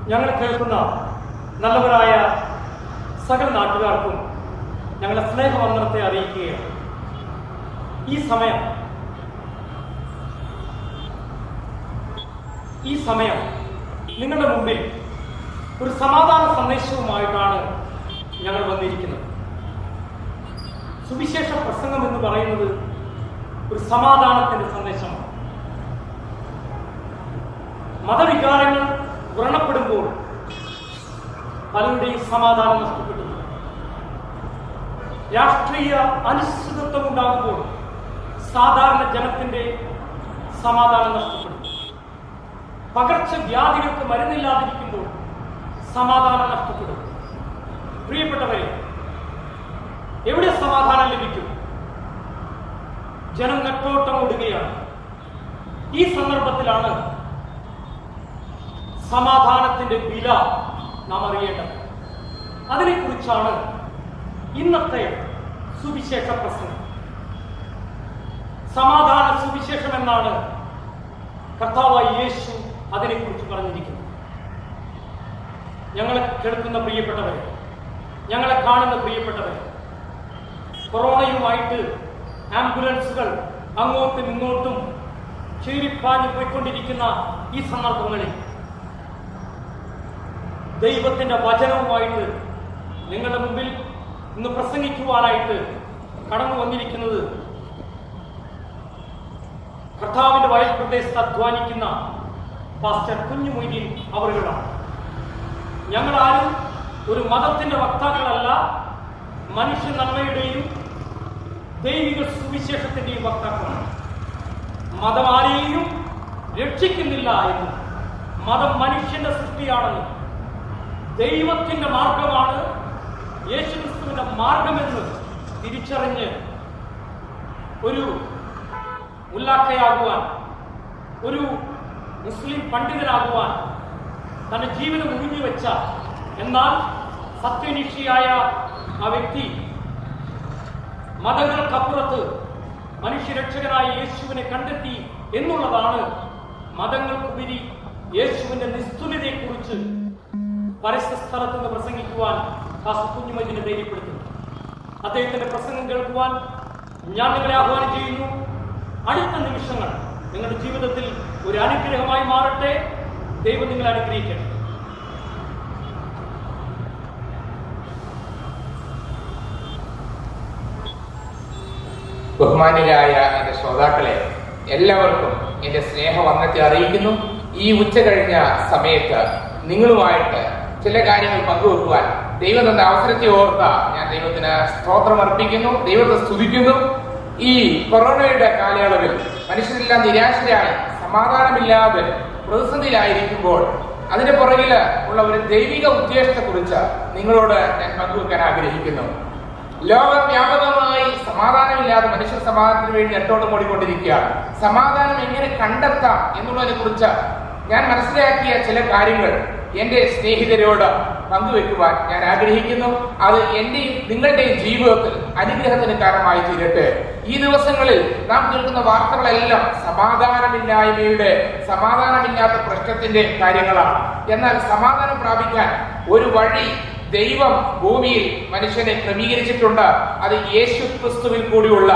ഞങ്ങളെ കേൾക്കുന്ന നല്ലവരായ സകല നാട്ടുകാർക്കും ഞങ്ങളുടെ സ്നേഹവന്ദനത്തെ അറിയിക്കുകയാണ്. ഈ സമയം നിങ്ങളുടെ മുമ്പിൽ ഒരു സമാധാന സന്ദേശവുമായിട്ടാണ് ഞങ്ങൾ വന്നിരിക്കുന്നത്. സുവിശേഷ പ്രസംഗം എന്ന് പറയുന്നത് ഒരു സമാധാനത്തിന്റെ സന്ദേശമാണ്. മതവികാരങ്ങൾ വ്രണപ്പെടുമ്പോൾ പലരുടെയും സമാധാനം നഷ്ടപ്പെട്ടു. രാഷ്ട്രീയ അനിശ്ചിതത്വം ഉണ്ടാകുമ്പോൾ സാധാരണ ജനത്തിന്റെ സമാധാനം നഷ്ടപ്പെടും. പകർച്ചവ്യാധികൾക്ക് മരുന്നില്ലാതിരിക്കുമ്പോൾ സമാധാനം നഷ്ടപ്പെടും. പ്രിയപ്പെട്ടവരെ, എവിടെ സമാധാനം ലഭിക്കും? ജനം നെട്ടോട്ടം ഓടുകയാണ്. ഈ സന്ദർഭത്തിലാണ് സമാധാനത്തിന്റെ വില നാം അറിയേണ്ടത്. അതിനെക്കുറിച്ചാണ് ഇന്നത്തെ സുവിശേഷ പ്രസംഗം. സമാധാന സുവിശേഷം എന്നാണ് കർത്താവായ യേശു അതിനെക്കുറിച്ച് പറഞ്ഞിരിക്കുന്നത്. ഞങ്ങളെ കേൾക്കുന്ന പ്രിയപ്പെട്ടവരെ, ഞങ്ങളെ കാണുന്ന പ്രിയപ്പെട്ടവരെ, കൊറോണയുമായിട്ട് ആംബുലൻസുകൾ അങ്ങോട്ടും ഇങ്ങോട്ടും ചീറിപ്പാഞ്ഞു പോയിക്കൊണ്ടിരിക്കുന്ന ഈ സന്ദർഭങ്ങളിൽ ദൈവത്തിന്റെ വചനവുമായിട്ട് നിങ്ങളുടെ മുമ്പിൽ ഇന്ന് പ്രസംഗിക്കുവാനായിട്ട് കടന്നു വന്നിരിക്കുന്നത് കർത്താവിന്റെ വയൽ പ്രദേശത്ത് അധ്വാനിക്കുന്ന പാസ്റ്റർ കുഞ്ഞു മൊയ്തീൻ അവറുകളാണ്. ഞങ്ങളാരും ഒരു മതത്തിന്റെ വക്താക്കളല്ല, മനുഷ്യ നന്മയുടെയും ദൈവിക സുവിശേഷത്തിന്റെയും വക്താക്കളാണ്. മതം ആരെയും രക്ഷിക്കുന്നില്ല എന്നും മതം മനുഷ്യന്റെ സൃഷ്ടിയാണെന്നും ദൈവത്തിന്റെ മാർഗമാണ് യേശുക്രിസ്തുവിന്റെ മാർഗമെന്ന് തിരിച്ചറിഞ്ഞ് ഒരു മുല്ലാക്കയാകുവാൻ, ഒരു മുസ്ലിം പണ്ഡിതനാകുവാൻ തന്റെ ജീവിതം ഒഴിഞ്ഞുവെച്ച, എന്നാൽ സത്യനിഷ്ഠയായ ആ വ്യക്തി മതങ്ങൾക്കപ്പുറത്ത് മനുഷ്യരക്ഷകനായ യേശുവിനെ കണ്ടെത്തി എന്നുള്ളതാണ് മതങ്ങൾക്കുപരി യേശുവിന്റെ നിസ്തുലതയെക്കുറിച്ച് പരസ്യ സ്ഥലത്ത് നിന്ന് പ്രസംഗിക്കുവാൻ പാസ്റ്റർ കുഞ്ഞു മൊയ്തീനെ ധൈര്യപ്പെടുത്തുന്നു. അദ്ദേഹത്തിന്റെ പ്രസംഗം കേൾക്കുവാൻ ഞാൻ നിങ്ങളെ ആഹ്വാനം ചെയ്യുന്നു. അടുത്ത നിമിഷങ്ങൾ നിങ്ങളുടെ ജീവിതത്തിൽ ഒരു അനുഗ്രഹമായി മാറട്ടെ. ദൈവം നിങ്ങളെ അനുഗ്രഹിക്കട്ടെ. ബഹുമാന്യരായ എന്റെ ശ്രോതാക്കളെ, എല്ലാവർക്കും എന്റെ സ്നേഹവന്ദനത്തെ അറിയിക്കുന്നു. ഈ ഉച്ച കഴിഞ്ഞ സമയത്ത് നിങ്ങളുമായിട്ട് ചില കാര്യങ്ങൾ പങ്കുവെക്കുവാൻ ദൈവം തന്ന അവസരത്തെ ഓർത്ത ഞാൻ ദൈവത്തിന് സ്തോത്രം അർപ്പിക്കുന്നു, ദൈവത്തെ സ്തുതിക്കുന്നു. ഈ കൊറോണയുടെ കാലയളവിൽ മനുഷ്യരെല്ലാം നിരാശരായി സമാധാനമില്ലാതെ പ്രതിസന്ധിയിലായിരിക്കുമ്പോൾ അതിന്റെ പുറകിൽ ഉള്ള ഒരു ദൈവിക ഉദ്ദേശത്തെ കുറിച്ച് നിങ്ങളോട് ഞാൻ പങ്കുവെക്കാൻ ആഗ്രഹിക്കുന്നു. ലോകവ്യാപകമായി സമാധാനമില്ലാതെ മനുഷ്യർ സമാധാനത്തിന് വേണ്ടി നെട്ടോട്ടം ഓടിക്കൊണ്ടിരിക്കുകയാണ്. സമാധാനം എങ്ങനെ കണ്ടെത്താം എന്നുള്ളതിനെ കുറിച്ച് ഞാൻ മനസ്സിലാക്കിയ ചില കാര്യങ്ങൾ എന്റെ സ്നേഹിതരോട് പങ്കുവെക്കുവാൻ ഞാൻ ആഗ്രഹിക്കുന്നു. അത് എന്റെയും നിങ്ങളുടെയും ജീവിതത്തിൽ അനുഗ്രഹത്തിന് കാരണമായി തീരട്ടെ. ഈ ദിവസങ്ങളിൽ നാം കേൾക്കുന്ന വാർത്തകളെല്ലാം സമാധാനമില്ലാത്ത പ്രശ്നത്തിന്റെ കാര്യങ്ങളാണ്. എന്നാൽ സമാധാനം പ്രാപിക്കാൻ ഒരു വഴി ദൈവം ഭൂമിയിൽ മനുഷ്യനെ ക്രമീകരിച്ചിട്ടുണ്ട്. അത് യേശു ക്രിസ്തുവിൽ കൂടിയുള്ള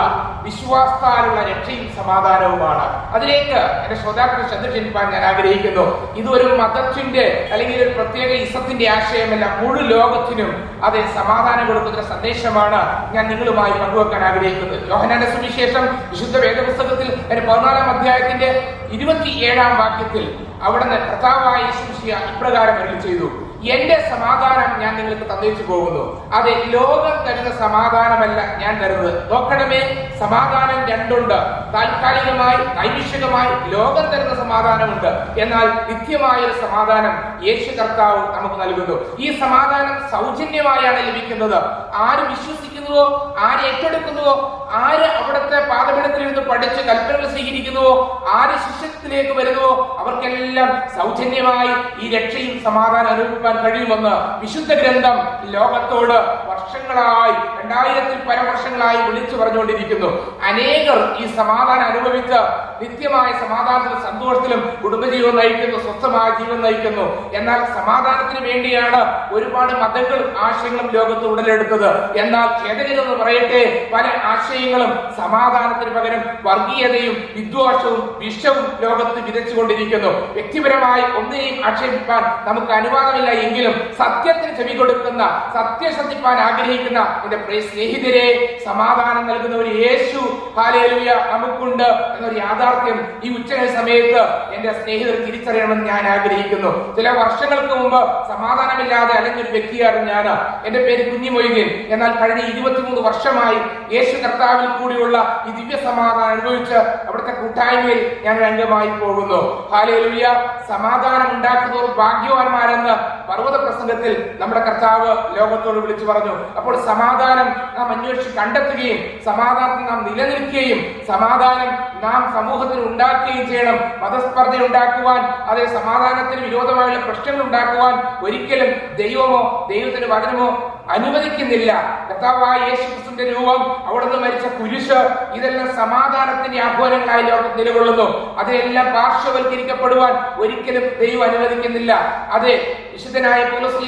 വിശ്വാസത്താലുള്ള രക്ഷയും സമാധാനവുമാണ്. അതിലേക്ക് എന്റെ ശ്രോതാക്കളെ ശ്രദ്ധ ക്ഷണിപ്പാൻ ഞാൻ ആഗ്രഹിക്കുന്നു. ഇത് ഒരു മതത്തിന്റെ അല്ലെങ്കിൽ ഒരു പ്രത്യേക ഇസത്തിന്റെ ആശയമല്ല, മുഴു ലോകത്തിനും അത് സമാധാനം കൊടുക്കുന്ന സന്ദേശമാണ് ഞാൻ നിങ്ങളുമായി പങ്കുവെക്കാൻ ആഗ്രഹിക്കുന്നത്. യോഹന്നാന്റെ സുവിശേഷം വിശുദ്ധ വേദപുസ്തകത്തിൽ 14-ാം അധ്യായത്തിന്റെ 27-ാം വാക്യത്തിൽ അവിടുന്ന് കർത്താവായ യേശുമിശിഹ ഇപ്രകാരം അരുളി ചെയ്തു: എന്റെ സമാധാനം ഞാൻ നിങ്ങൾക്ക് തന്നേച്ചു പോകുന്നു. അതെ, ലോകം തരുന്ന സമാധാനമല്ല ഞാൻ തരുന്നത്. നോക്കണമേ, സമാധാനം രണ്ടുണ്ട്. താൽക്കാലികമായി നൈമിഷികമായി ലോകം തരുന്ന സമാധാനമുണ്ട്. എന്നാൽ നിത്യമായ ഒരു സമാധാനം യേശു കർത്താവ് നമുക്ക് നൽകുന്നു. ഈ സമാധാനം സൗജന്യമായാണ് ലഭിക്കുന്നത്. ആര് വിശ്വസിക്കുന്നുവോ, ആര് ഏറ്റെടുക്കുന്നുവോ, ആര് അവിടുത്തെ പാദപീഠത്തിൽ ഇരുന്ന് പഠിച്ച് കൽപ്പനകൾ സ്വീകരിക്കുന്നുവോ, ആര് ശിഷ്യത്തിലേക്ക് വരുന്നുവോ, അവർക്കെല്ലാം സൗജന്യമായി ഈ രക്ഷയും സമാധാനം അനുഭവിക്കാൻ കഴിയുമെന്ന് വിശുദ്ധ ഗ്രന്ഥം ലോകത്തോട് വർഷങ്ങളായി 2000-ൽ പല വർഷങ്ങളായി വിളിച്ചു പറഞ്ഞുകൊണ്ടിരിക്കുന്നു. അനേകർ ഈ സമാധാനം അനുഭവിച്ച് നിത്യമായ സമാധാനത്തിലും സന്തോഷത്തിലും കുടുംബജീവൻ നയിക്കുന്നു, സ്വസ്ഥമായ ജീവൻ നയിക്കുന്നു. എന്നാൽ സമാധാനത്തിന് വേണ്ടിയാണ് ഒരുപാട് മതങ്ങളും ആശയങ്ങളും ലോകത്ത് ഉടലെടുത്തത്. എന്നാൽ ഖേദകരമെന്ന് പറയട്ടെ, പല ആശയങ്ങളും സമാധാനത്തിന് പകരം വർഗീയതയും വിദ്വേഷവും വിഷവും ലോകത്ത് വിതച്ചുകൊണ്ടിരിക്കുന്നു. വ്യക്തിപരമായി ഒന്നിനെയും ആക്ഷേപിക്കാൻ നമുക്ക് അനുവാദമില്ല എങ്കിലും സത്യത്തിന് ചെവി കൊടുക്കുന്ന, സത്യം ശ്രദ്ധിപ്പാൻ ആഗ്രഹിക്കുന്ന എന്റെ പ്രിയ സ്നേഹിതരെ, സമാധാനം നൽകുന്ന ഒരു യേശു ഹല്ലേലൂയ നമുക്കുണ്ട് എന്നൊരു യാഥാർത്ഥ്യം ഈ ഉച്ചനേര സമയത്ത് എന്റെ സ്നേഹിതർ തിരിച്ചറിയണമെന്ന് ഞാൻ ആഗ്രഹിക്കുന്നു. ചില വർഷങ്ങൾക്ക് മുമ്പ് സമാധാനമില്ലാതെ അല്ലെങ്കിൽ ഒരു വ്യക്തിയായിരുന്നു ഞാൻ. എന്റെ പേര് കുഞ്ഞിമൊയ്തീൻ. എന്നാൽ കഴിഞ്ഞ 23 വർഷമായി യേശു കർത്താവിൽ കൂടിയുള്ള ഈ ദിവ്യ സമാധാനം അനുഭവിച്ച് അവിടുത്തെ കൂട്ടായ്മയിൽ ഞാൻ അംഗമായി പോകുന്നു. ഹല്ലേലൂയ. സമാധാനം ഉണ്ടാക്കുന്നവർ ഭാഗ്യവാന്മാരെന്ന് പർവ്വത പ്രസംഗത്തിൽ നമ്മുടെ കർത്താവ് ലോകത്തോട് വിളിച്ചു പറഞ്ഞു. അപ്പോൾ സമാധാനം നാം അന്വേഷിച്ച് കണ്ടെത്തുകയും സമാധാനത്തിൽ നാം നിലനിൽക്കുകയും സമാധാനം നാം സമൂഹത്തിൽ ഉണ്ടാക്കുകയും ചെയ്യണം. മതസ്പർദ്ധ ഉണ്ടാക്കുവാൻ, അതേ സമാധാനത്തിന് വിരോധമായുള്ള പ്രശ്നങ്ങൾ ഉണ്ടാക്കുവാൻ ഒരിക്കലും ദൈവമോ ദൈവത്തിന്റെ വചനമോ അനുവദിക്കുന്നില്ല. കർത്താവായ യേശു ക്രിസ്തുവിന്റെ രൂപം, അവിടുന്ന് മരിച്ച കുരിശ്, ഇതെല്ലാം സമാധാനത്തിന്റെ ആഹ്വാനങ്ങളായി ലോകം നിലകൊള്ളുന്നു. അതെല്ലാം പാർശ്വവൽക്കരിക്കപ്പെടുവാൻ ഒരിക്കലും ദൈവം അനുവദിക്കുന്നില്ല. അതെ, വിശുദ്ധനായ പൗലോസ്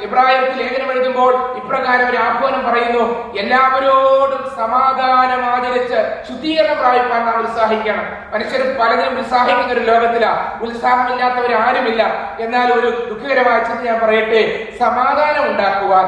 എബ്രായർക്ക് ലേഖനം എഴുതുമ്പോൾ ഇപ്രകാരം ഒരു ആഹ്വാനം പറയുന്നു: എല്ലാവരോടും സമാധാനം ആചരിച്ച് ശുദ്ധീകരണം പ്രാപിപ്പാൻ നാം ഉത്സാഹിക്കണം. മനുഷ്യർ പലതിനും ഉത്സാഹിക്കുന്ന ഒരു ലോകത്തിലാണ്, ഉത്സാഹമില്ലാത്തവരാരുമില്ല. എന്നാൽ ഒരു ദുഃഖകരമായ ചിന്ത ഞാൻ പറയട്ടെ, സമാധാനം ഉണ്ടാക്കുവാൻ,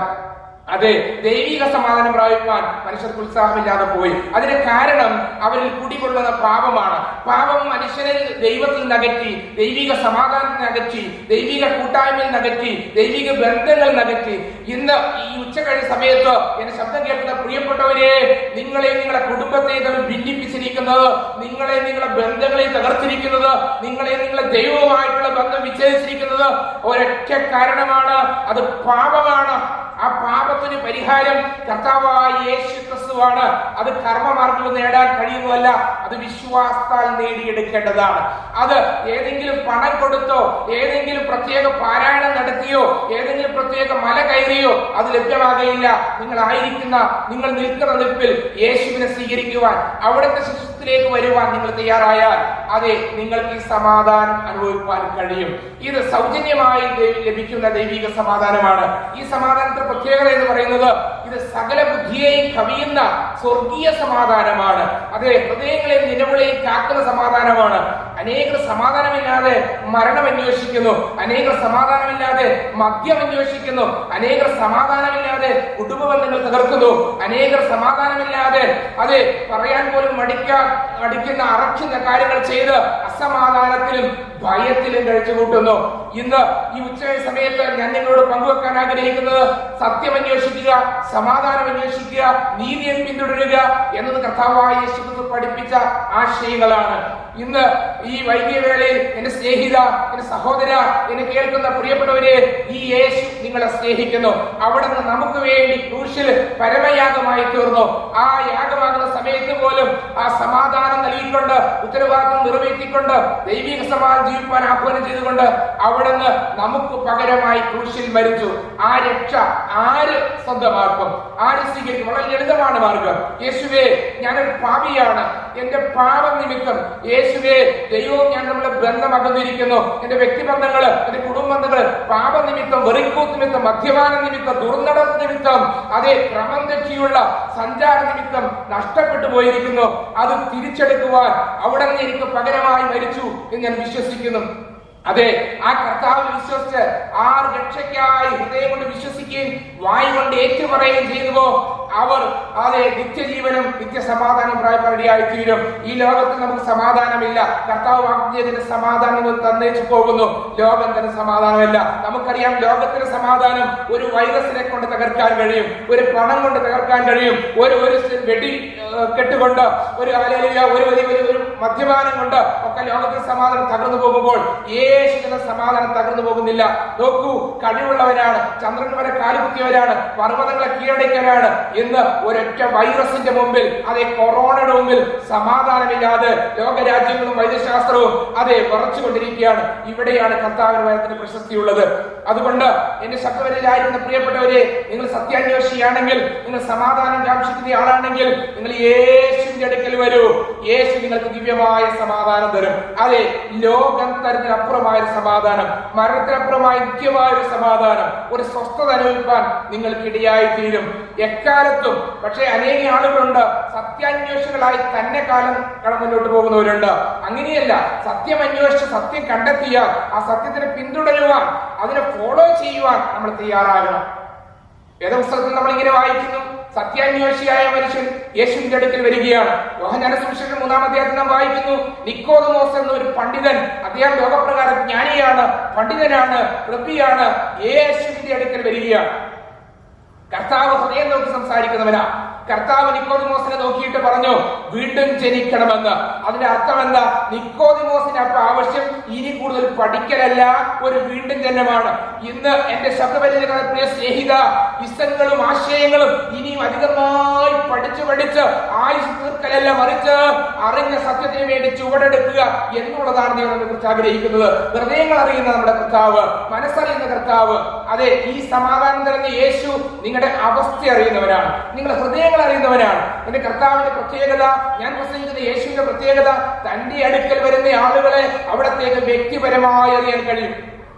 അതെ, ദൈവിക സമാധാനം പ്രാപിപ്പാൻ മനുഷ്യർക്ക് ഉത്സാഹമില്ലാതെ പോയി. അതിന് കാരണം അവരിൽ കുടികൊള്ളുന്ന പാപമാണ്. പാപം മനുഷ്യനെ ദൈവത്തിൽ നകറ്റി, ദൈവിക സമാധാനത്തിൽ നകറ്റി, ദൈവിക കൂട്ടായ്മയിൽ നകറ്റി, ദൈവിക ബന്ധങ്ങൾ നകറ്റി. ഇന്ന് ഈ ഉച്ചകഴിഞ്ഞ സമയത്ത് എന്റെ ശബ്ദം കേൾക്കുന്ന പ്രിയപ്പെട്ടവരെ, നിങ്ങളെ നിങ്ങളുടെ കുടുംബത്തെ തമ്മിൽ ഭിന്നിപ്പിച്ചിരിക്കുന്നത്, നിങ്ങളെ നിങ്ങളുടെ ബന്ധങ്ങളെ തകർത്തിരിക്കുന്നത്, നിങ്ങളെ നിങ്ങളുടെ ദൈവവുമായിട്ടുള്ള ബന്ധം വിച്ഛേദിച്ചിരിക്കുന്നത് ഒരൊറ്റ കാരണമാണ്, അത് പാപമാണ്. ആ പാപത്തിന് പരിഹാരം കർത്താവായ യേശു ക്രിസ്തുവാണ്. അത് കർമ്മമാർഗം നേടാൻ കഴിയുന്നതല്ല, അത് വിശ്വാസത്താൽ നേടിയെടുക്കേണ്ടതാണ്. അത് ഏതെങ്കിലും പണം കൊടുത്തോ, ഏതെങ്കിലും പ്രത്യേക പാരായണം നടത്തിയോ, ഏതെങ്കിലും പ്രത്യേക മല കയറിയോ അത് ലഭ്യമാകയില്ല. നിങ്ങൾ നിൽക്കുന്ന നിൽപ്പിൽ യേശുവിനെ സ്വീകരിക്കുവാൻ, അവിടുത്തെ ശിഷ്യത്തിലേക്ക് വരുവാൻ നിങ്ങൾ തയ്യാറായാൽ, അതെ, നിങ്ങൾക്ക് ഈ സമാധാനം അനുഭവിക്കാൻ കഴിയും. ഇത് സൗജന്യമായി ലഭിക്കുന്ന ദൈവിക സമാധാനമാണ്. ഈ സമാധാനത്തിന്റെ പ്രത്യേകത എന്ന് പറയുന്നത് ഇത് സകല ബുദ്ധിയെയും കവിയുന്ന സ്വർഗീയ സമാധാനമാണ്. അതെ, ഹൃദയങ്ങളെയും നിലവിളെയും കാക്കുന്ന സമാധാനമാണ്. അനേകർ സമാധാനമില്ലാതെ മരണം അന്വേഷിക്കുന്നു, അനേകർ സമാധാനമില്ലാതെ മദ്യം അന്വേഷിക്കുന്നു, അനേകർ സമാധാനമില്ലാതെ കുടുംബ ബന്ധങ്ങൾ തകർക്കുന്നു, അനേകർ സമാധാനമില്ലാതെ, അതെ, പറയാൻ പോലും മടിക്കുന്ന അറക്കുന്ന കാര്യങ്ങൾ ചെയ്ത് അസമാധാനത്തിലും ഭയത്തിലും കഴിച്ചുകൂട്ടുന്നു. ഇന്ന് ഈ ഉച്ച സമയത്ത് ഞാൻ നിങ്ങളോട് പങ്കുവെക്കാൻ ആഗ്രഹിക്കുന്നത് സത്യം അന്വേഷിക്കുക, സമാധാനം അന്വേഷിക്കുക, നീതിയെ പിന്തുടരുക എന്നത് കർത്താവായ യേശു ക്രിസ്തു പഠിപ്പിച്ച ആശയങ്ങളാണ്. ഇന്ന് ഈ വൈകിയ വേളയിൽ എന്റെ സ്നേഹിത, എന്റെ സഹോദര, എന്നെ കേൾക്കുന്ന പ്രിയപ്പെട്ടവരെ, ഈ യേശു നിങ്ങളെ സ്നേഹിക്കുന്നു. അവിടുന്ന് നമുക്ക് വേണ്ടി ക്രൂശിൽ പരമയാഗമായി തീർന്നു. ആ യാഗമാകുന്ന സമയത്ത് പോലും ആ സമാധാനം നൽകിക്കൊണ്ട്, ഉത്തരവാദിത്വം നിറവേറ്റിക്കൊണ്ട്, ദൈവിക സമാധാനം ജീവിക്കാൻ ആഹ്വാനം ചെയ്തുകൊണ്ട് അവിടുന്ന് നമുക്ക് പകരമായി ക്രൂശിൽ മരിച്ചു. ആ രക്ഷ ആര് സ്വന്തമാക്കും? ആര് സ്വീകരിക്കും? വളരെ ലളിതമാണ് മാർഗം. യേശുവേ, ഞാനൊരു പാപിയാണ്, എന്റെ പാപം നിമിത്തം യേശുവേ, ദൈവവും ഞാൻ നമ്മുടെ ബന്ധം അകന്നിരിക്കുന്നു. എന്റെ വ്യക്തിബന്ധങ്ങള്, എന്റെ കുടുംബബന്ധങ്ങള് പാപനിമിത്തം, വെറിക്കൂത്ത് നിമിത്തം, മദ്യപാന നിമിത്തം, ദുർനടപ്പ് നിമിത്തം, അതേ, ക്രമം തെറ്റിയുള്ള സഞ്ചാര നിമിത്തം നഷ്ടപ്പെട്ടു പോയിരിക്കുന്നു. അത് തിരിച്ചെടുക്കുവാൻ അവിടെ നിന്ന് എനിക്ക് പകരമായി മരിച്ചു എന്ന് ഞാൻ വിശ്വസിക്കുന്നു. അതെ, ആ കർത്താവിൽ വിശ്വസിച്ച് ആ രക്ഷയ്ക്കായി ഹൃദയം കൊണ്ട് വിശ്വസിക്കുകയും വായു കൊണ്ട് ഏറ്റുപറയുകയും ചെയ്തുവോ, അവർ അതെ നിത്യജീവനും നിത്യസമാധാനം പ്രായപരിയായി തീരും. ഈ ലോകത്തിൽ നമുക്ക് സമാധാനമില്ല. കർത്താവ് വാഗ്ദാനത്തിന്റെ സമാധാനം തന്നേച്ചു പോകുന്നു. ലോകം തന്നെ സമാധാനമല്ല. നമുക്കറിയാം, ലോകത്തിന്റെ സമാധാനം ഒരു വൈറസിനെ കൊണ്ട് തകർക്കാൻ കഴിയും, ഒരു പണം കൊണ്ട് തകർക്കാൻ കഴിയും, ഒരു വെടി കെട്ടുകൊണ്ട്, ഒരു മദ്യപാനം കൊണ്ട് ഒക്കെ ലോകത്തിന്റെ സമാധാനം തകർന്നു പോകുമ്പോൾ യേശുവിന്റെ സമാധാനം തകർന്നു പോകുന്നില്ല. നോക്കൂ, കഴിവുള്ളവരാണ്, ചന്ദ്രൻ വരെ കാലുകുത്തിയവരാണ്, പർവ്വതങ്ങളെ കീഴടക്കിയവരാണ് ഇന്ന് ഒരൊറ്റ വൈറസിന്റെ മുമ്പിൽ, അതെ കൊറോണയുടെ മുമ്പിൽ സമാധാനമില്ലാതെ ലോകരാജ്യങ്ങളും വൈദ്യശാസ്ത്രവും അതെ വിറച്ചുകൊണ്ടിരിക്കുകയാണ്. ഇവിടെയാണ് കർത്താവിന്റെ വചനത്തിന് പ്രശസ്തിയുള്ളത്. അതുകൊണ്ട് എന്റെ ശബ്ദവരിലായിരിക്കുന്ന പ്രിയപ്പെട്ടവരെ, നിങ്ങൾ സത്യാന്വേഷിയാണെങ്കിൽ, നിങ്ങൾ സമാധാനം കാക്ഷിക്കുന്ന ആളാണെങ്കിൽ, നിങ്ങൾ യേശുവിന്റെ അടുക്കൽ വരൂ. യേശു നിങ്ങൾക്ക് ദിവ്യമായ സമാധാനം തരും. അതെ, ലോകം തരത്തിനപ്പുറമായ ഒരു സമാധാനം, മരണത്തിനപ്പുറമായ നിത്യമായ ഒരു സമാധാനം, ഒരു സ്വസ്ഥത അനുഭവിക്കാൻ നിങ്ങൾക്കിടയായി തീരും എക്കാലത്തും. പക്ഷേ അനേക ആളുകളുണ്ട് സത്യാന്വേഷികളായി തന്നെ കാലം മുന്നോട്ട് പോകുന്നവരുണ്ട്. അങ്ങനെയല്ല, സത്യം അന്വേഷിച്ച് സത്യം കണ്ടെത്തിയാൽ ആ സത്യത്തിനെ പിന്തുടരുവാൻ, അതിനെ ഫോളോ ചെയ്യുവാൻ നമ്മൾ തയ്യാറാകണം. വേദപുസ്തകത്തിൽ നമ്മൾ ഇങ്ങനെ വായിക്കുന്നു, സത്യാന്വേഷിയായ മനുഷ്യൻ യേശുവിന്റെ അടുക്കൽ വരികയാണ്. യോഹന്നാന്റെ സുവിശേഷം 3-ാം അധ്യായത്തിൽ നാം വായിക്കുന്നു, നിക്കോദമോസ് എന്ന ഒരു പണ്ഡിതൻ, അദ്ദേഹം ലോകപ്രകാരം ജ്ഞാനിയാണ്, പണ്ഡിതനാണ്, റബ്ബിയാണ്, യേശുവിന്റെ അടുക്കൽ വരികയാണ്. കർത്താവ് ഹൃദയം നോക്കി സംസാരിക്കുന്നവനാ. കർത്താവ് നിക്കോദിമോസിനെ നോക്കിയിട്ട് പറഞ്ഞു, വീണ്ടും ജനിക്കണമെന്ന്. അതിന്റെ അർത്ഥം എന്താ? നിക്കോദിമോസിന് അപ്പൊ ആവശ്യം ഇനി കൂടുതൽ പഠിക്കലല്ല, ഒരു വീണ്ടും ജന്മമാണ്. ഇന്ന് എന്റെ ശബ്ദപരിചയ പ്രിയ സ്നേഹിത, ഇസങ്ങളും ആശയങ്ങളും ഇനിയും അധികമായി പഠിച്ച് ആയുസ് തീർക്കലല്ല, മറിച്ച് അറിഞ്ഞ സത്യത്തിന് വേണ്ടി ചുവടെടുക്കുക എന്നുള്ളതാണ് ദൈവം നമ്മെ കുറിച്ച് ആഗ്രഹിക്കുന്നത്. ഹൃദയങ്ങൾ അറിയുന്ന നമ്മുടെ കർത്താവ്, മനസ്സറിയുന്ന കർത്താവ്, അതെ, ഈ സമാധാനം തരുന്ന യേശു നിങ്ങളുടെ അവസ്ഥ അറിയുന്നവരാണ്, നിങ്ങളുടെ ഹൃദയങ്ങൾ അറിയുന്നവനാണ്. എന്റെ കർത്താവിന്റെ പ്രത്യേകത, ഞാൻ പ്രസംഗിക്കുന്ന യേശുവിന്റെ പ്രത്യേകത, തന്റെ അടുക്കൽ വരുന്ന ആളുകളെ അവിടത്തേക്ക് വ്യക്തിപരമായി അറിയാൻ കഴിയും.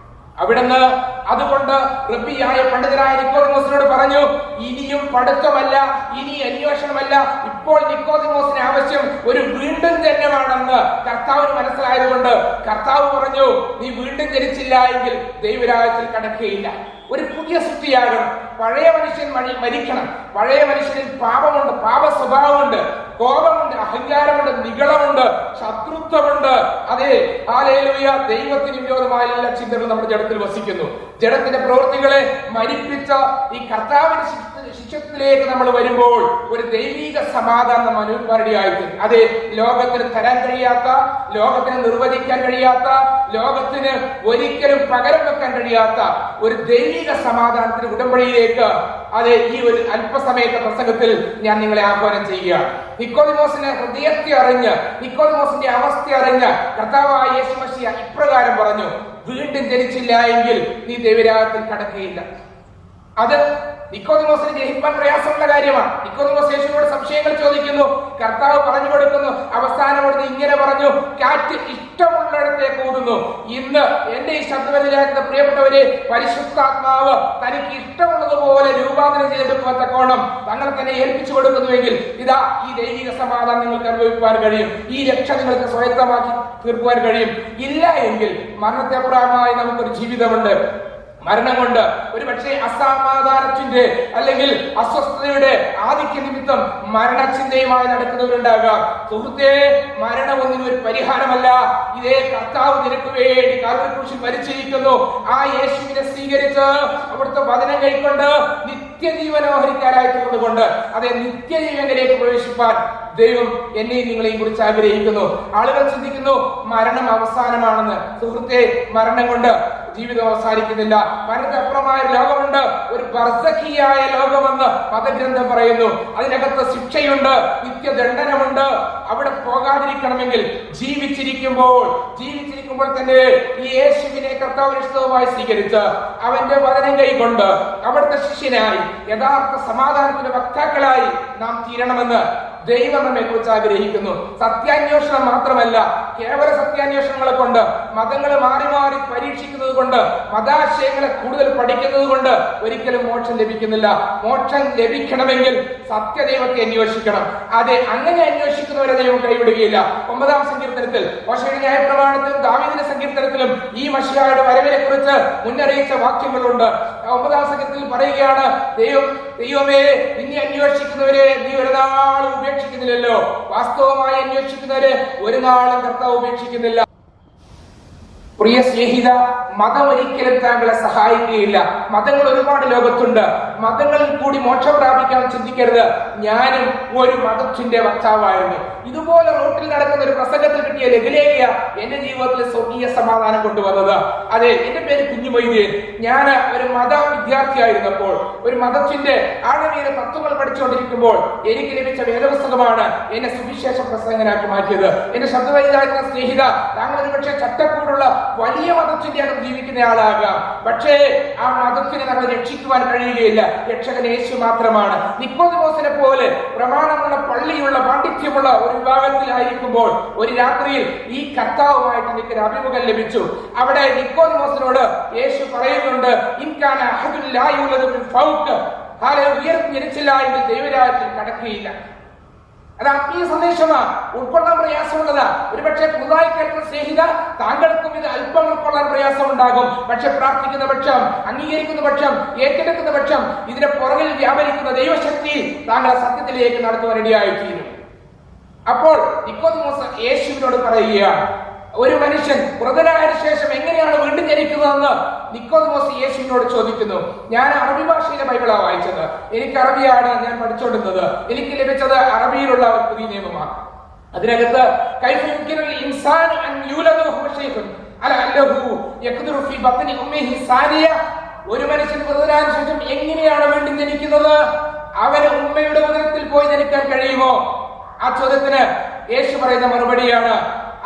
അവിടുന്ന് അതുകൊണ്ട് റബ്ബിയായ പണ്ഡിതനായ നിക്കോദിമോസിനോട് പറഞ്ഞു, ഇനിയും പഠിത്തമല്ല, ഇനി അന്വേഷണമല്ല, ഇപ്പോൾ നിക്കോദിമോസിന് ആവശ്യം ഒരു വീണ്ടും ജന്മമാണെന്ന് കർത്താവിന് മനസ്സിലായതുകൊണ്ട് കർത്താവ് പറഞ്ഞു, നീ വീണ്ടും ജനിച്ചില്ല എങ്കിൽ ദൈവരാജ്യത്തിൽ കടക്കുകയില്ല. ഒരു പുതിയ സൃഷ്ടിയാകണം. പഴയ മനുഷ്യൻ മരിക്കണം. പഴയ മനുഷ്യനിൽ പാപമുണ്ട്, പാപ സ്വഭാവമുണ്ട്, കോപമുണ്ട്, അഹങ്കാരമുണ്ട്, നിഗളമുണ്ട്, ശത്രുത്വമുണ്ട്. അതെ, ഹല്ലേലൂയ. ദൈവത്തിന് വിരോധമായ എല്ലാ ചിന്തകളും നമ്മുടെ ജഡത്തിൽ വസിക്കുന്നു. ജഡത്തിന്റെ പ്രവൃത്തികളെ മരിപ്പിച്ച ഈ കർത്താവിന്റെ ശിഷ്യത്തിലേക്ക് നമ്മൾ വരുമ്പോൾ ഒരു ദൈവിക സമാധാനം നമ്മൾ അനുഭവിക്കാനിടയായിത്തീരും. അതെ, ലോകത്തിന് തരാൻ കഴിയാത്ത, ലോകത്തിന് നിർവചിക്കാൻ കഴിയാത്ത, ലോകത്തിന് ഒരിക്കലും പകരം വെക്കാൻ കഴിയാത്ത ഒരു ദൈവിക സമാധാനത്തിന് ഉടമ്പടിയിലേക്ക്, അതെ, ഈ ഒരു അല്പസമയത്തെ പ്രസംഗത്തിൽ ഞാൻ നിങ്ങളെ ആഹ്വാനം ചെയ്യുകയാണ്. നിക്കോദിമോസിന്റെ ഹൃദയത്തെ അറിഞ്ഞ്, നിക്കോദിമോസിന്റെ അവസ്ഥ അറിഞ്ഞ് കർത്താവായ യേശു മശിഹ ഇപ്രകാരം പറഞ്ഞു, വീണ്ടും ജനിച്ചില്ല എങ്കിൽ നീ ദൈവരാജ്യത്തിൽ കടക്കുകയില്ല. അത് നിക്കോദിമോസിന് ഗ്രഹിക്കാൻ പ്രയാസമുള്ള കാര്യമാണ്. നിക്കോദിമോസ് യേശുവിനോട് സംശയങ്ങൾ ചോദിക്കുന്നു, കർത്താവ് പറഞ്ഞു കൊടുക്കുന്നു. അവസാനം ഇങ്ങനെ പറഞ്ഞു, കാറ്റ് ഇഷ്ടമുള്ളിടത്തേക്ക് ഓടുന്നു. ഇന്ന് എന്റെ ഈ ശബ്ദവലിയാക്കുന്ന പ്രിയപ്പെട്ടവരെ, പരിശുദ്ധാത്മാവ് തനിക്ക് ഇഷ്ടമുള്ളതുപോലെ രൂപാന്തരം ചെയ്തെടുക്കുവാൻ തക്കോണം തങ്ങൾ തന്നെ ഏൽപ്പിച്ചു കൊടുക്കുന്നുവെങ്കിൽ ഇതാ ഈ ദൈവിക സമാധാനം നിങ്ങൾക്ക് അനുഭവിക്കാൻ കഴിയും. ഈ രക്ഷ നിങ്ങൾക്ക് സ്വായത്തമാക്കി തീർക്കുവാൻ കഴിയും. ഇല്ല എങ്കിൽ മരണത്തെ അപ്രായമായി നമുക്കൊരു ജീവിതമുണ്ട്. മരണം കൊണ്ട് ഒരു പക്ഷേ അസമാധാനത്തിന്റെ അല്ലെങ്കിൽ അസ്വസ്ഥതയുടെ ആധിക്യ നിമിത്തം മരണചിന്തയുമായി നടക്കുന്നവരുണ്ടാകാം. സുഹൃത്തേ, മരണം ഒന്നിനും ഒരു പരിഹാരമല്ല. ഇതേ കർത്താവ് നിനക്ക് വേണ്ടി കാൽവരി ക്രൂശിൽ മരിച്ചിരിക്കുന്നു. ആ യേശുവിനെ സ്വീകരിച്ച് അവിടുത്തെ വചനം കൈക്കൊണ്ട് നിത്യജീവനോഹരിക്കാരായി തീർന്നുകൊണ്ട് അതേ നിത്യജീവനിലേക്ക് പ്രവേശിപ്പാൻ ദൈവം എന്നെയും നിങ്ങളെയും കുറിച്ച് ആഗ്രഹിക്കുന്നു. ആളുകൾ ചിന്തിക്കുന്നു മരണം അവസാനമാണെന്ന്. സുഹൃത്തെ, മരണം കൊണ്ട് ജീവിതം അവസാനിക്കുന്നില്ല. മരണത്തിനപ്പുറമായ ലോകമുണ്ട്, ഒരു ബർസഖിയായ ലോകമെന്ന് മതഗ്രന്ഥം പറയുന്നു. അതിനകത്ത് ശിക്ഷയുണ്ട്, നിത്യദണ്ഡനമുണ്ട്. അവിടെ പോകാതിരിക്കണമെങ്കിൽ ജീവിച്ചിരിക്കുമ്പോൾ തന്നെ ഈ യേശുവിനെ കർത്താവിനിഷ്ടവുമായി സ്വീകരിച്ച് അവന്റെ വചനം കൈകൊണ്ട് അവിടുത്തെ ശിഷ്യനായി യഥാർത്ഥ സമാധാനത്തിന്റെ വക്താക്കളായി നാം തീരണമെന്ന് ദൈവം നമ്മെ കുറിച്ച് ആഗ്രഹിക്കുന്നു. സത്യാന്വേഷണം മാത്രമല്ല, കേവല സത്യാന്വേഷണങ്ങളെ കൊണ്ട്, മതങ്ങൾ മാറി മാറി പരീക്ഷിക്കുന്നത് കൊണ്ട്, മതാശയങ്ങളെ കൂടുതൽ പഠിക്കുന്നത് കൊണ്ട് ഒരിക്കലും മോക്ഷം ലഭിക്കുന്നില്ല. മോക്ഷം ലഭിക്കണമെങ്കിൽ സത്യദൈവത്തെ അന്വേഷിക്കണം. അതെ, അങ്ങനെ അന്വേഷിക്കുന്നവരെ ദൈവം കൈവിടുകയില്ല. 9-ാം സങ്കീർത്തനത്തിൽ, മോശയുടെ ന്യായപ്രമാണത്തിലും ദാവീദിന്റെ സങ്കീർത്തനത്തിലും ഈ മശിഹായുടെ വരവിനെ കുറിച്ച് മുന്നറിയിച്ച വാക്യങ്ങളുണ്ട്. 9-ാം സങ്കീർത്തനത്തിൽ പറയുകയാണ്, ദൈവമേ, നിന്നെ അന്വേഷിക്കുന്നവരെ നീ ഒരു നാളും ഉപേക്ഷിക്കുന്നില്ലല്ലോ. വാസ്തവമായി അന്വേഷിക്കുന്നവരെ ഒരു നാളും കർത്താവ് ഉപേക്ഷിക്കുന്നില്ല. പ്രിയ സ്നേഹിത, മതം ഒരിക്കലും താങ്കളെ സഹായിക്കുകയില്ല. മതങ്ങൾ ഒരുപാട് ലോകത്തുണ്ട്. മതങ്ങളിൽ കൂടി മോക്ഷം പ്രാപിക്കാൻ ചിന്തിക്കരുത്. ഞാനും ഒരു മതത്തിന്റെ വക്താവായിരുന്നു. ഇതുപോലെ റോട്ടിൽ നടക്കുന്ന ഒരു പ്രസംഗത്തിൽ കിട്ടിയ ലഘുലേഖ എന്റെ ജീവിതത്തിൽ സ്വർഗീയ സമാധാനം കൊണ്ടുവന്നത്. അതെ, എന്റെ പേര് കുഞ്ഞുമൊയ്തീൻ. ഞാൻ ഒരു മത വിദ്യാർത്ഥിയായിരുന്നപ്പോൾ, ഒരു മതത്തിന്റെ ആഴമേറിയ തത്വങ്ങൾ പഠിച്ചുകൊണ്ടിരിക്കുമ്പോൾ എനിക്ക് ലഭിച്ച വേദപുസ്തകമാണ് എന്നെ സുവിശേഷ പ്രസംഗനാക്കി മാറ്റിയത്. എന്റെ ശബ്ദവൈദ്യായിരുന്ന സ്നേഹിത, താങ്കൾ ഒരുപക്ഷെ ചട്ടക്കൂടുള്ള വലിയ മതത്തിന്റെ അകത്ത് ജീവിക്കുന്ന ആളാകാം. പക്ഷേ ആ മതത്തിനെ നമ്മൾ രക്ഷിക്കുവാൻ കഴിയുകയില്ല. രക്ഷകൻ യേശു മാത്രമാണ്. നിക്കോദിമോസിനെ പോലെ പ്രമാണമുള്ള പള്ളിയുള്ള പാണ്ഡിത്യമുള്ള ഒരു വിഭാഗത്തിലായിരിക്കുമ്പോൾ ഒരു രാത്രിയിൽ ഈ കർത്താവുമായിട്ട് എനിക്കൊരു അഭിമുഖം ലഭിച്ചു. അവിടെ നിക്കോദിമോസിനോട് യേശു പറയുന്നുണ്ട്, ഇൻകാന അഹദുൻ ലാ യൂലദു മിൻ ഫൗഖ്, ഉയർന്നു ജനിച്ചില്ല എങ്കിൽ ദൈവരാജ്യത്തിൽ കടക്കുകയില്ല. അത് ആത്മീയ സന്ദേശമാണ്. ഉൾക്കൊള്ളാൻ പ്രയാസമുള്ളതാ. ഒരുപക്ഷെ പുതുതായി കേൾക്കുന്ന സ്നേഹിത, താങ്കൾക്കും ഇത് അല്പം ഉൾക്കൊള്ളാൻ പ്രയാസമുണ്ടാകും. പക്ഷെ പ്രാർത്ഥിക്കുന്ന പക്ഷം, അംഗീകരിക്കുന്ന പക്ഷം, ഏറ്റെടുക്കുന്ന പക്ഷം, ഇതിന്റെ പുറകിൽ വ്യാപരിക്കുന്ന ദൈവശക്തി താങ്കളെ സത്യത്തിലേക്ക് നടത്തുവാൻ ഇടയായിത്തീരും. അപ്പോൾ നിക്കോദിമോസ് യേശുവിനോട് പറയുകയാണ്, ഒരു മനുഷ്യൻ മൃതനായ ശേഷം എങ്ങനെയാണ് വീണ്ടും ജനിക്കുന്നതെന്ന് നിക്കോദിമോസ് യേശുവിനോട് ചോദിക്കുന്നു. ഞാൻ അറബി ഭാഷയിലെ ബൈബിളാണ് വായിച്ചത്. എനിക്ക് അറബിയാണ് ഞാൻ പഠിച്ചുകൊണ്ടിരുന്നത്. എനിക്ക് ലഭിച്ചത് അറബിയിലുള്ള ഒരു പുതിയ നിയമമാണ്. അതിനകത്ത് ഒരു മനുഷ്യൻ മൃതനായ ശേഷം എങ്ങനെയാണ് വീണ്ടും ജനിക്കുന്നത്? അവന് ഉമ്മയുടെ ഉദരത്തിൽ പോയി ജനിക്കാൻ കഴിയുമോ? ആ ചോദ്യത്തിന് യേശു പറയുന്ന മറുപടിയാണ്,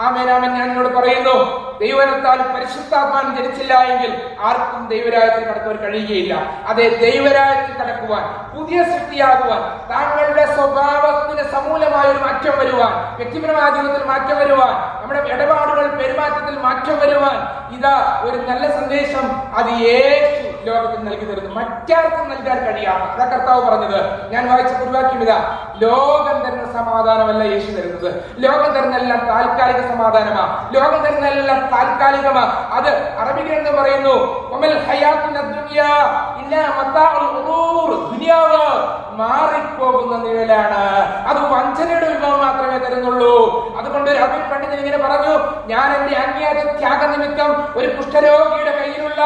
ആമേൻ ആമേൻ, ഞാൻ എന്നോട് പറയുന്നു, ദൈവത്താൽ പരിശുദ്ധാത്മാൻ ജനിച്ചില്ല എങ്കിൽ ആർക്കും ദൈവരാജ്യത്തിൽ കടക്കുവാൻ കഴിയുകയില്ല. അതേ, ദൈവരാജ്യത്തിൽ കടക്കുവാൻ, പുതിയ സൃഷ്ടിയാകുവാൻ, താങ്കളുടെ സ്വഭാവത്തിന് സമൂലമായ ഒരു മാറ്റം വരുവാൻ, വ്യക്തിപരമായ ജീവിതത്തിൽ മാറ്റം വരുവാൻ, നമ്മുടെ ഇടപാടുകൾ പെരുമാറ്റത്തിൽ മാറ്റം വരുവാൻ, ഇതാ ഒരു നല്ല സന്ദേശം. അത് യേശു ലോകത്തിന് നൽകി തരുന്നു. മറ്റാർക്കും നൽകാൻ കഴിയാത്ത, അതാ കർത്താവ് പറഞ്ഞത്. ഞാൻ വായിച്ച കുറിവാക്യം ഇതാ, ലോകം തരുന്ന സമാധാനമല്ല യേശു തരുന്നത്. ലോകം തരുന്നെല്ലാം താൽക്കാലിക സമാധാനമാ. ലോകം തരുന്നെല്ലാം താൽക്കാലികമാ. അത് അറബി ഗ്രന്ഥം പറയുന്നു, ദുനിയാവ് മാറിപ്പോകുന്ന നിഴലാണ്. അത് വഞ്ചനയുടെ വിഭവം മാത്രമേ തരുന്നുള്ളൂ. അതുകൊണ്ട് അറബി പണ്ഡിതൻ ഇങ്ങനെ പറഞ്ഞു, ഞാൻ എന്റെ അങ്ങേയറ്റ ത്യാഗ നിമിത്തം ഒരു കുഷ്ഠരോഗിയുടെ കയ്യിലുള്ള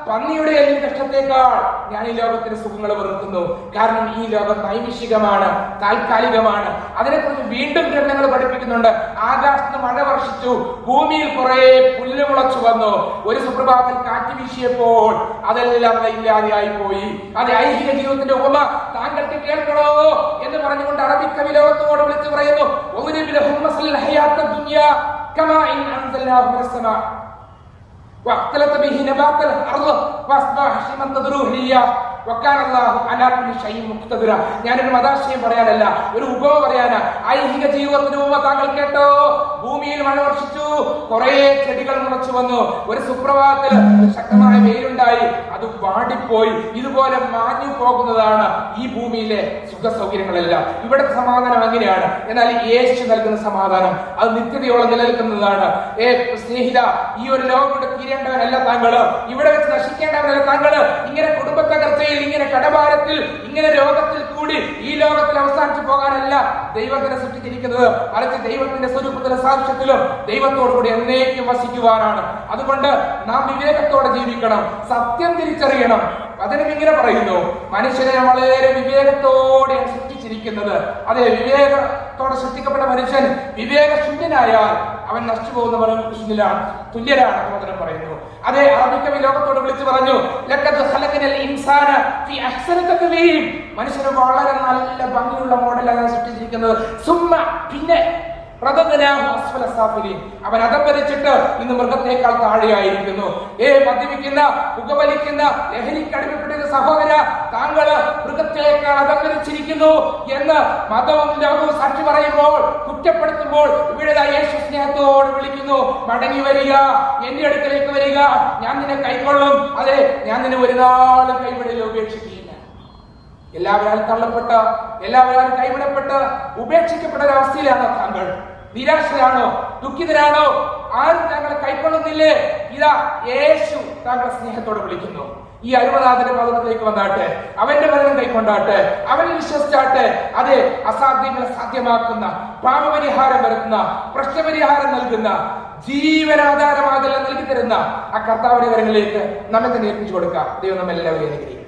പന്നിയുടെ എല്ലിൻ കഷ്ടത്തേക്കാൾ ഞാൻ ഈ ലോകത്തിന് സുഖങ്ങൾ വെറുക്കുന്നു. കാരണം ഈ ലോകം നൈമിഷികമാണ്, താൽക്കാലികമാണ്. അതിനെക്കുറിച്ച് വീണ്ടും ഗ്രന്ഥങ്ങൾ പഠിപ്പിക്കുന്നുണ്ട്. ആകാശത്ത് മഴ വർഷിച്ചു, ഭൂമിയിൽ കുറെ പുല്ല് മുളച്ചു വന്നു. ഒരു സുപ്രഭാതത്തിൽ കാറ്റ് വീശിയപ്പോൾ അതെല്ലാം ഇല്ലാതെയായി പോയി. അത് ഐഹിക ജീവിതത്തിന്റെ ഉപമ താങ്കൾക്ക് കേൾക്കണോ എന്ന് പറഞ്ഞുകൊണ്ട് അറബി കവി ലോകത്തോട് വിളിച്ചു പറയുന്നു, ഞാനൊരു മതാശയം പറയാനല്ല, ഒരു ഉപമ പറയാനാ. ഐഹിക ജീവിതത്തിന് ഉപമ താങ്കൾ കേട്ടോ? ഭൂമിയിൽ മഴ വർഷിച്ചു, കുറെ ചെടികൾ മുളച്ചു വന്നു. ഒരു സുപ്രഭാതത്തിൽ ശക്തമായ വെയിലുണ്ടായി, അത് വാടിപ്പോയി. ഇതുപോലെ മാഞ്ഞു പോകുന്നതാണ് ഈ ഭൂമിയിലെ സുഖ സൗകര്യങ്ങളെല്ലാം. ഇവിടെ സമാധാനം എങ്ങനെയാണ്? എന്നാൽ യേശു നൽകുന്ന സമാധാനം അത് നിത്യതയോളം നിലനിൽക്കുന്നതാണ്. സ്നേഹിത, ഈ ഒരു ലോകം കൊണ്ട് തീരേണ്ടവനല്ല താങ്കള്. ഇവിടെ വെച്ച് നശിക്കേണ്ടവനല്ല താങ്കള്. ഇങ്ങനെ കുടുംബത്തകർച്ചയിൽ, ഇങ്ങനെ കടഭാരത്തിൽ, ഇങ്ങനെ രോഗത്തിൽ കൂടി ഈ ലോകത്തിൽ അവസാനിച്ചു പോകാനല്ല ദൈവത്തിനെ സൃഷ്ടിച്ചിരിക്കുന്നത്. മറിച്ച് ദൈവത്തിന്റെ സ്വരൂപത്തിലും സാക്ഷ്യത്തിലും ദൈവത്തോടു കൂടി എന്നേക്കും വസിക്കുവാനാണ്. അതുകൊണ്ട് നാം വിവേകത്തോടെ ജീവിക്കണം, സത്യം തിരിച്ചറിയണം. അതിനും ഇങ്ങനെ പറയുന്നു, മനുഷ്യനെ വളരെ വിവേകത്തോടെ സൃഷ്ടിച്ചിരിക്കുന്നത്. അതെ, വിവേകത്തോടെ സൃഷ്ടിക്കപ്പെട്ട മനുഷ്യൻ വിവേകശൂന്യനായാൽ അവൻ നശിച്ചു പോകുന്ന തുല്യരാണ് എന്ന് പറയുന്നു. അതേ, അറബിക്കവി ലോകത്തോട് വിളിച്ചു പറഞ്ഞു, മനുഷ്യന് വളരെ നല്ല ഭംഗിയുള്ള മോഡലാണ് സൃഷ്ടിച്ചിരിക്കുന്നത്. പിന്നെ അവൻ അധപ്പതിച്ചിട്ട് ഇന്ന് മൃഗത്തേക്കാൾ താഴെയായിരിക്കുന്നു. മദ്യപിക്കുന്ന, പുകവലിക്കുന്ന, ലഹരിക്കടിമപ്പെട്ട സഹോദര, താങ്കള് മൃഗത്തേക്കാൾ അധപ്പതിച്ചിരിക്കുന്നു എന്ന് മതവും ലോകവും സാക്ഷി പറയുമ്പോൾ, കുറ്റപ്പെടുത്തുമ്പോൾ ഇവിടെ യേശു സ്നേഹത്തോട് വിളിക്കുന്നു, മടങ്ങി വരിക, എന്റെ അടുക്കലേക്ക് വരിക, ഞാൻ നിന്നെ കൈക്കൊള്ളും. അതെ, ഞാൻ നിന്നെ ഒരു നാളും കൈവിടൽ ഉപേക്ഷിക്കില്ല. എല്ലാവരും തള്ളപ്പെട്ട, എല്ലാവരും കൈവിടപ്പെട്ട് ഉപേക്ഷിക്കപ്പെട്ട ഒരവസ്ഥയിലാണ് താങ്കൾ. നിരാശരാണോ? ദുഃഖിതരാണോ? ആരും താങ്കളെ കൈക്കൊള്ളുന്നില്ലേ? ഇതാ യേശു താങ്കളെ സ്നേഹത്തോടെ വിളിക്കുന്നു. ഈ അരുമനാഥന്റെ പദത്തിലേക്ക് വന്നാട്ടെ, അവന്റെ വചനം കൈക്കൊണ്ടാട്ടെ, അവനിൽ വിശ്വസിച്ചാട്ടെ. അത് അസാധ്യങ്ങളെ സാധ്യമാക്കുന്ന, പാപപരിഹാരം വരുത്തുന്ന, പ്രശ്നപരിഹാരം നൽകുന്ന, ജീവനാധാരമാതെല്ലാം നൽകി തരുന്ന ആ കർത്താവിന്റെ കരങ്ങളിലേക്ക് നമ്മെ തന്നെ ഏൽപ്പിച്ചു കൊടുക്കാം. ദൈവം നമ്മെല്ലാവരെയും അനുഗ്രഹിക്കട്ടെ.